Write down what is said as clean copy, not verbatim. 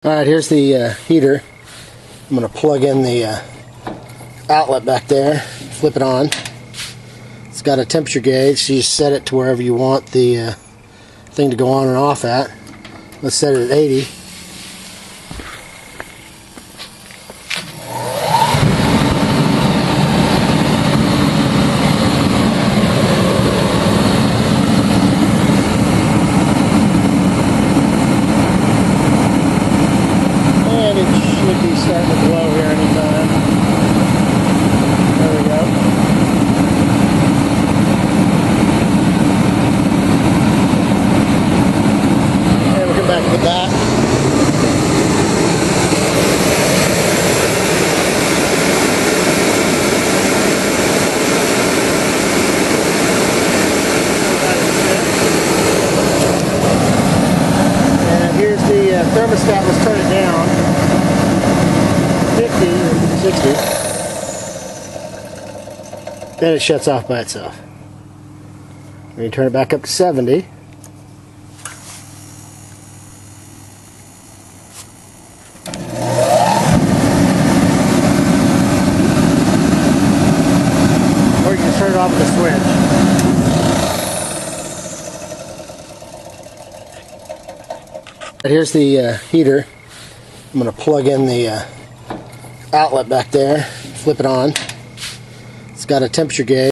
Alright, here's the heater. I'm going to plug in the outlet back there, flip it on. It's got a temperature gauge, so you just set it to wherever you want the thing to go on and off at. Let's set it at 80. And it should be starting to blow here anytime. There we go. And we'll come back with that. And here's the thermostat. Let's turn it down. 50 or 60. Then it shuts off by itself. When you turn it back up to 70. Or you can turn it off with a switch. Here's the heater. I'm going to plug in the outlet back there, flip it on. It's got a temperature gauge.